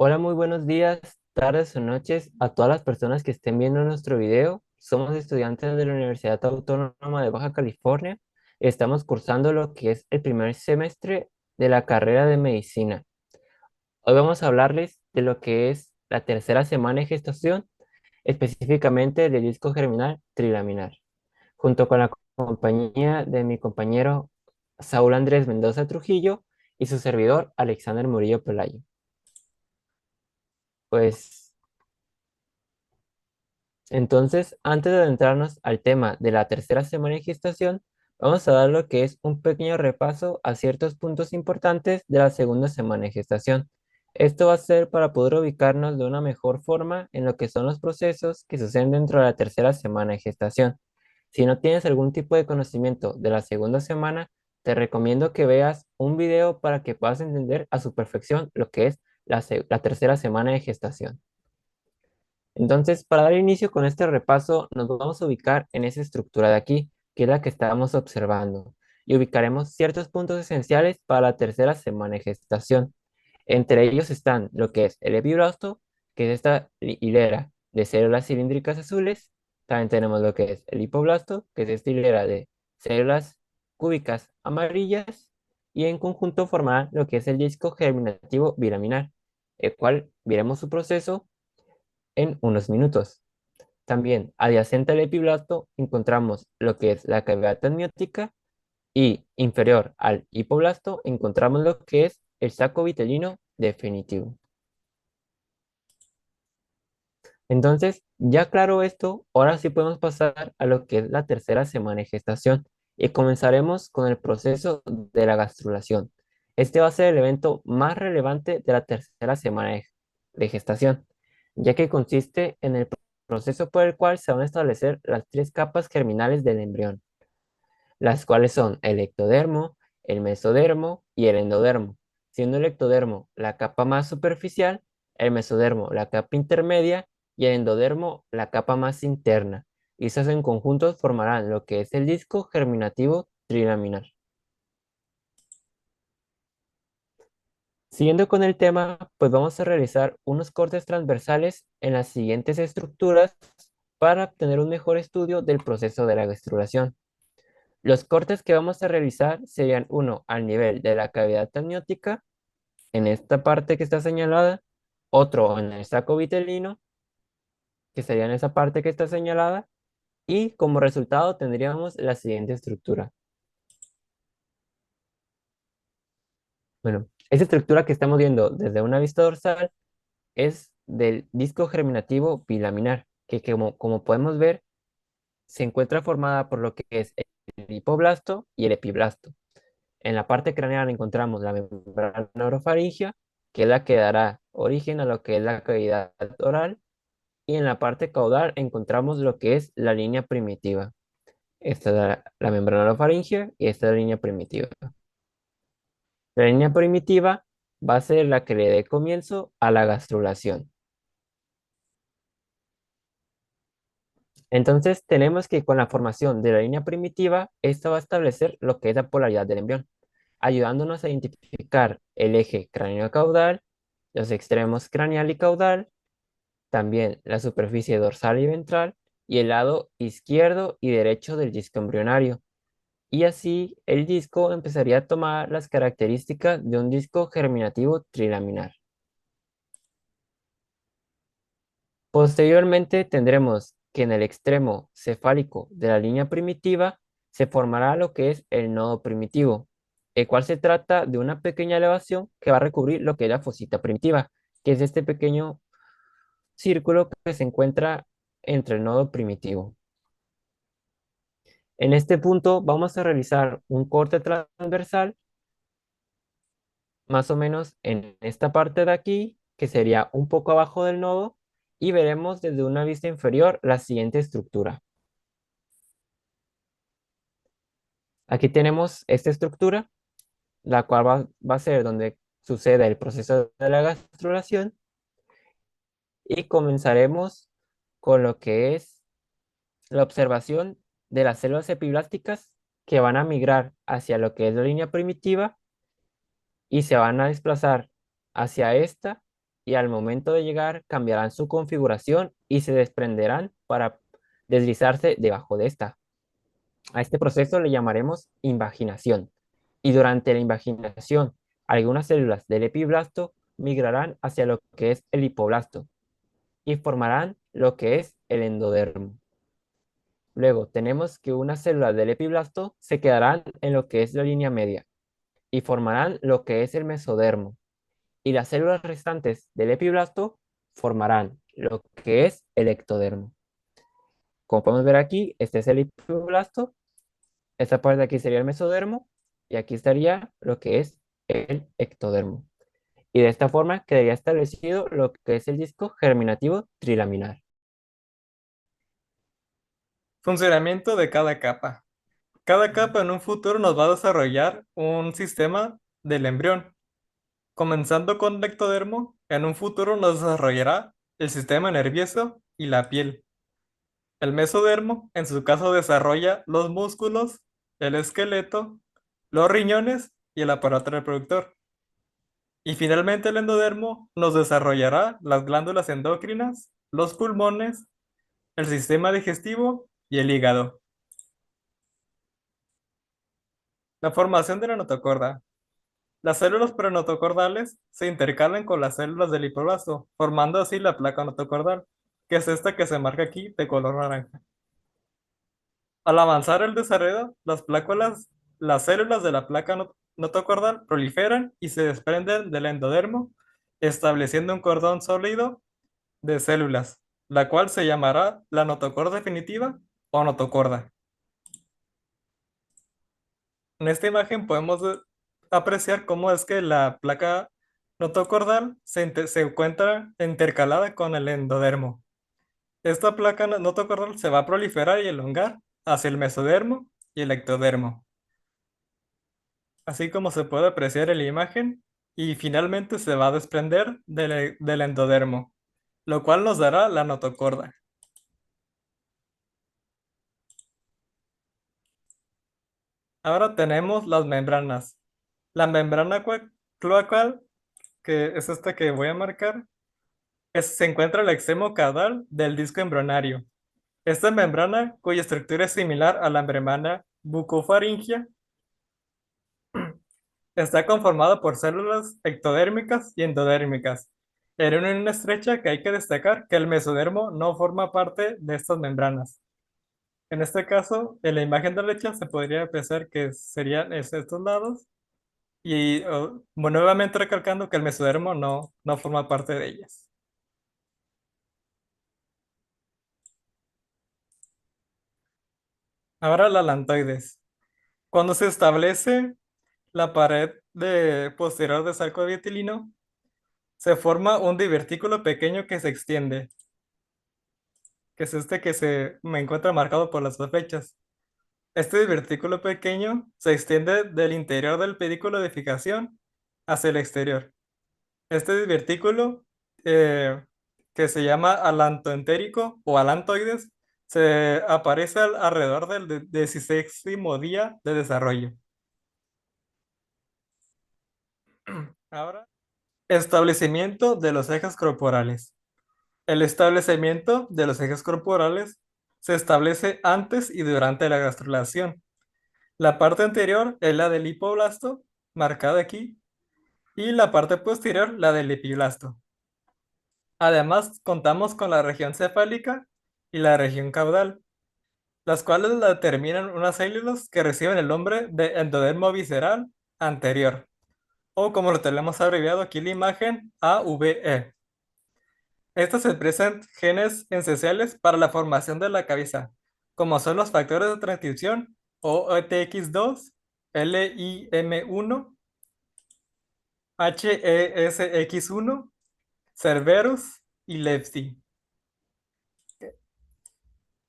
Hola, muy buenos días, tardes o noches a todas las personas que estén viendo nuestro video. Somos estudiantes de la Universidad Autónoma de Baja California. Estamos cursando lo que es el primer semestre de la carrera de medicina. Hoy vamos a hablarles de lo que es la tercera semana de gestación, específicamente del disco germinal trilaminar, junto con la compañía de mi compañero Saúl Andrés Mendoza Trujillo y su servidor Alexander Murillo Pelayo. Pues Entonces, antes de adentrarnos al tema de la tercera semana de gestación, vamos a dar lo que es un pequeño repaso a ciertos puntos importantes de la segunda semana de gestación. Esto va a ser para poder ubicarnos de una mejor forma en lo que son los procesos que suceden dentro de la tercera semana de gestación. Si no tienes algún tipo de conocimiento de la segunda semana, te recomiendo que veas un video para que puedas entender a su perfección lo que es la tercera semana de gestación. Entonces, para dar inicio con este repaso, nos vamos a ubicar en esa estructura de aquí, que es la que estábamos observando, y ubicaremos ciertos puntos esenciales para la tercera semana de gestación. Entre ellos están lo que es el epiblasto, que es esta hilera de células cilíndricas azules. También tenemos lo que es el hipoblasto, que es esta hilera de células cúbicas amarillas, y en conjunto formarán lo que es el disco germinativo bilaminar, el cual veremos su proceso en unos minutos. También, adyacente al epiblasto, encontramos lo que es la cavidad amniótica y inferior al hipoblasto encontramos lo que es el saco vitelino definitivo. Entonces, ya claro esto, ahora sí podemos pasar a lo que es la tercera semana de gestación y comenzaremos con el proceso de la gastrulación. Este va a ser el evento más relevante de la tercera semana de gestación, ya que consiste en el proceso por el cual se van a establecer las tres capas germinales del embrión, las cuales son el ectodermo, el mesodermo y el endodermo, siendo el ectodermo la capa más superficial, el mesodermo la capa intermedia y el endodermo la capa más interna. Y esas en conjunto formarán lo que es el disco germinativo trilaminar. Siguiendo con el tema, pues vamos a realizar unos cortes transversales en las siguientes estructuras para obtener un mejor estudio del proceso de la gastrulación. Los cortes que vamos a realizar serían uno al nivel de la cavidad amniótica, en esta parte que está señalada, otro en el saco vitelino, que sería en esa parte que está señalada, y como resultado tendríamos la siguiente estructura. Bueno, esta estructura que estamos viendo desde una vista dorsal es del disco germinativo bilaminar, que como podemos ver, se encuentra formada por lo que es el hipoblasto y el epiblasto. En la parte craneal encontramos la membrana orofaringia, que es la que dará origen a lo que es la cavidad oral, y en la parte caudal encontramos lo que es la línea primitiva. Esta es la membrana orofaringia y esta es la línea primitiva. La línea primitiva va a ser la que le dé comienzo a la gastrulación. Entonces tenemos que con la formación de la línea primitiva, esta va a establecer lo que es la polaridad del embrión, ayudándonos a identificar el eje cráneo-caudal, los extremos craneal y caudal, también la superficie dorsal y ventral, y el lado izquierdo y derecho del disco embrionario. Y así el disco empezaría a tomar las características de un disco germinativo trilaminar. Posteriormente tendremos que en el extremo cefálico de la línea primitiva se formará lo que es el nodo primitivo, el cual se trata de una pequeña elevación que va a recubrir lo que es la fosita primitiva, que es este pequeño círculo que se encuentra entre el nodo primitivo. En este punto vamos a realizar un corte transversal, más o menos en esta parte de aquí, que sería un poco abajo del nodo, y veremos desde una vista inferior la siguiente estructura. Aquí tenemos esta estructura, la cual va a ser donde sucede el proceso de la gastrulación, y comenzaremos con lo que es la observación de las células epiblásticas que van a migrar hacia lo que es la línea primitiva y se van a desplazar hacia esta, y al momento de llegar cambiarán su configuración y se desprenderán para deslizarse debajo de esta. A este proceso le llamaremos invaginación. Y durante la invaginación, algunas células del epiblasto migrarán hacia lo que es el hipoblasto y formarán lo que es el endodermo. Luego tenemos que unas células del epiblasto se quedarán en lo que es la línea media y formarán lo que es el mesodermo. Y las células restantes del epiblasto formarán lo que es el ectodermo. Como podemos ver aquí, este es el epiblasto, esta parte de aquí sería el mesodermo y aquí estaría lo que es el ectodermo. Y de esta forma quedaría establecido lo que es el disco germinativo trilaminar. Funcionamiento de cada capa. Cada capa en un futuro nos va a desarrollar un sistema del embrión. Comenzando con el ectodermo, en un futuro nos desarrollará el sistema nervioso y la piel. El mesodermo, en su caso, desarrolla los músculos, el esqueleto, los riñones y el aparato reproductor. Y finalmente el endodermo nos desarrollará las glándulas endocrinas, los pulmones, el sistema digestivo y el hígado. La formación de la notocorda. Las células prenotocordales se intercalan con las células del hipoblasto, formando así la placa notocordal, que es esta que se marca aquí de color naranja. Al avanzar el desarrollo, las células de la placa notocordal proliferan y se desprenden del endodermo, estableciendo un cordón sólido de células, la cual se llamará la notocorda definitiva o notocorda. En esta imagen podemos apreciar cómo es que la placa notocordal se encuentra intercalada con el endodermo. Esta placa notocordal se va a proliferar y elongar hacia el mesodermo y el ectodermo, así como se puede apreciar en la imagen, y finalmente se va a desprender del endodermo, lo cual nos dará la notocorda. Ahora tenemos las membranas. La membrana cloacal, que es esta que voy a marcar, se encuentra al extremo caudal del disco embrionario. Esta membrana, cuya estructura es similar a la membrana bucofaringea, está conformada por células ectodérmicas y endodérmicas. En una unión estrecha que hay que destacar que el mesodermo no forma parte de estas membranas. En este caso, en la imagen de derecha se podría pensar que serían estos lados y nuevamente recalcando que el mesodermo no forma parte de ellas. Ahora la lantoides. Cuando se establece la pared posterior de saco de dietilino, se forma un divertículo pequeño que se extiende, que es este que se me encuentra marcado por las dos flechas. Este divertículo pequeño se extiende del interior del pedículo de fijación hacia el exterior. Este divertículo, eh, que se llama alantoentérico o alantoides, se aparece alrededor del 16º día de desarrollo. Ahora, establecimiento de los ejes corporales. El establecimiento de los ejes corporales se establece antes y durante la gastrulación. La parte anterior es la del hipoblasto, marcada aquí, y la parte posterior la del epiblasto. Además, contamos con la región cefálica y la región caudal, las cuales la determinan unas células que reciben el nombre de endodermo visceral anterior, o como lo tenemos abreviado aquí en la imagen, AVE. Estas expresan genes esenciales para la formación de la cabeza, como son los factores de transcripción OTX2, LIM1, HESX1, Cerberus y Lepsi.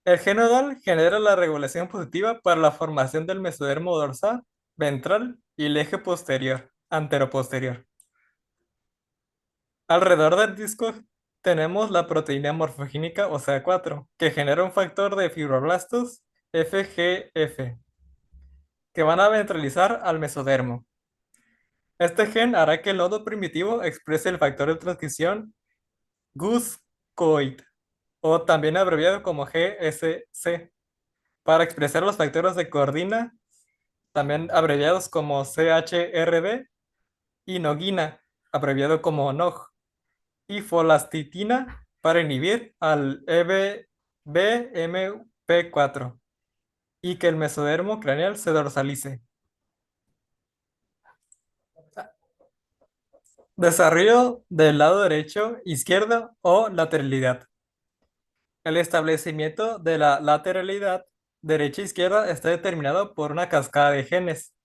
El gen nodal genera la regulación positiva para la formación del mesodermo dorsal, ventral y el eje posterior, anteroposterior. Alrededor del disco tenemos la proteína morfogénica OCA4, que genera un factor de fibroblastos FGF, que van a ventralizar al mesodermo. Este gen hará que el nodo primitivo exprese el factor de transcripción GUSCOID, o también abreviado como GSC, para expresar los factores de coordina, también abreviados como CHRB, y noguina, abreviado como NOG, y folastitina para inhibir al EBMP4 y que el mesodermo craneal se dorsalice. Desarrollo del lado derecho, izquierda o lateralidad. El establecimiento de la lateralidad derecha-izquierda está determinado por una cascada de genes.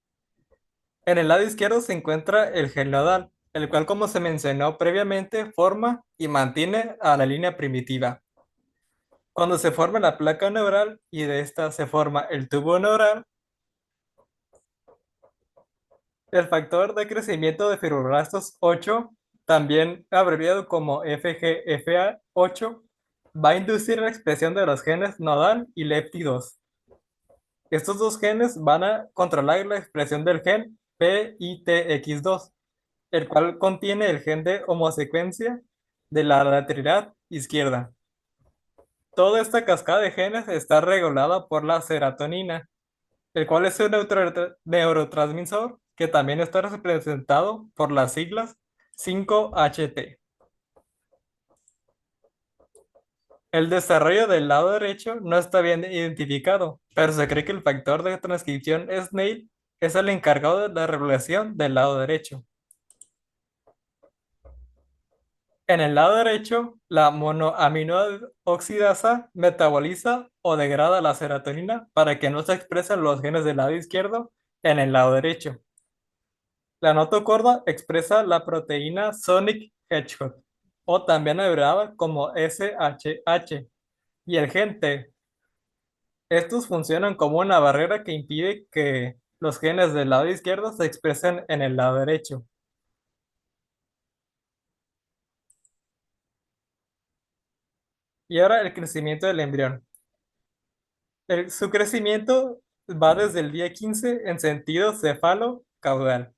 En el lado izquierdo se encuentra el gen nodal, el cual, como se mencionó previamente, forma y mantiene a la línea primitiva. Cuando se forma la placa neural y de esta se forma el tubo neural, el factor de crecimiento de fibroblastos 8, también abreviado como FGFA8, va a inducir la expresión de los genes nodal y lepti2. Estos dos genes van a controlar la expresión del gen PITX2, el cual contiene el gen de homosecuencia de la lateralidad izquierda. Toda esta cascada de genes está regulada por la serotonina, el cual es un neurotransmisor que también está representado por las siglas 5-HT. El desarrollo del lado derecho no está bien identificado, pero se cree que el factor de transcripción SNAIL es el encargado de la regulación del lado derecho. En el lado derecho, la monoaminoxidasa metaboliza o degrada la serotonina para que no se expresen los genes del lado izquierdo en el lado derecho. La notocorda expresa la proteína Sonic Hedgehog, o también abreviada como SHH, y el gen T. Estos funcionan como una barrera que impide que los genes del lado izquierdo se expresen en el lado derecho. Y ahora el crecimiento del embrión. Su crecimiento va desde el día 15 en sentido cefalo-caudal,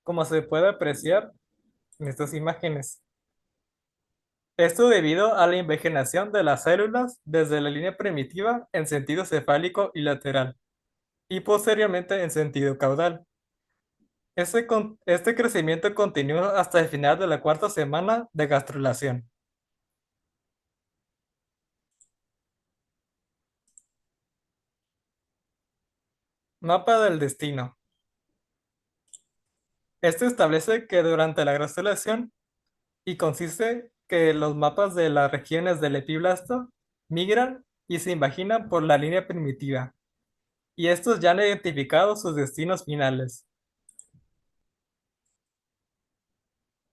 como se puede apreciar en estas imágenes. Esto debido a la invagenación de las células desde la línea primitiva en sentido cefálico y lateral, y posteriormente en sentido caudal. Este crecimiento continúa hasta el final de la cuarta semana de gastrulación. Mapa del destino. Este establece que durante la gastrulación y consiste que los mapas de las regiones del epiblasto migran y se imaginan por la línea primitiva, y estos ya han identificado sus destinos finales.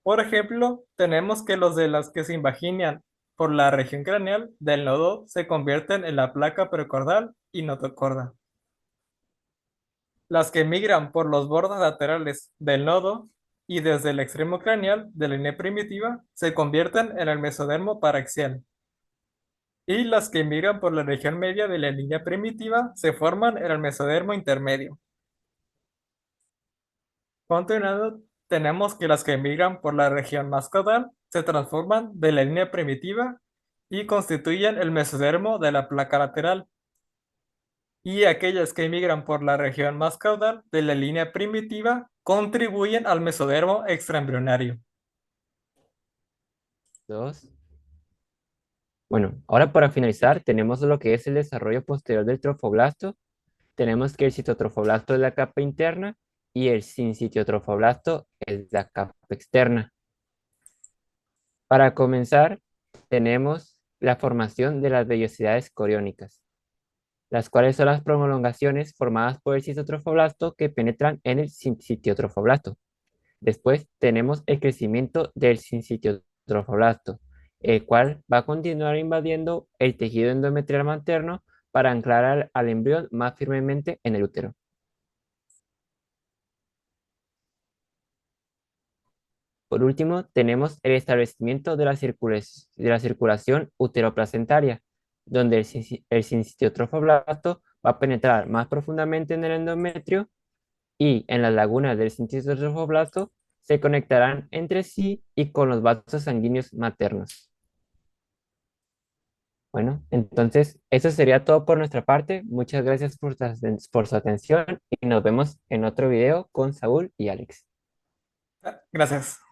Por ejemplo, tenemos que los de las que se imaginan por la región craneal del nodo se convierten en la placa precordial y notocorda. Las que migran por los bordes laterales del nodo y desde el extremo craneal de la línea primitiva se convierten en el mesodermo paraxial. Y las que migran por la región media de la línea primitiva se forman en el mesodermo intermedio. Continuando, tenemos que las que migran por la región más caudal se transforman de la línea primitiva y constituyen el mesodermo de la placa lateral. Y aquellas que migran por la región más caudal de la línea primitiva contribuyen al mesodermo extraembrionario. Dos. Bueno, ahora para finalizar tenemos lo que es el desarrollo posterior del trofoblasto. Tenemos que el citotrofoblasto es la capa interna y el sincitiotrofoblasto es la capa externa. Para comenzar, tenemos la formación de las vellosidades coriónicas, las cuales son las prolongaciones formadas por el citotrofoblasto que penetran en el sincitiotrofoblasto. Después tenemos el crecimiento del sincitiotrofoblasto, el cual va a continuar invadiendo el tejido endometrial materno para anclar al embrión más firmemente en el útero. Por último, tenemos el establecimiento de la circulación uteroplacentaria, donde el sincitiotrofoblasto va a penetrar más profundamente en el endometrio y en las lagunas del cintotrofoblasto se conectarán entre sí y con los vasos sanguíneos maternos. Bueno, entonces eso sería todo por nuestra parte. Muchas gracias por su atención y nos vemos en otro video con Saúl y Alex. Gracias.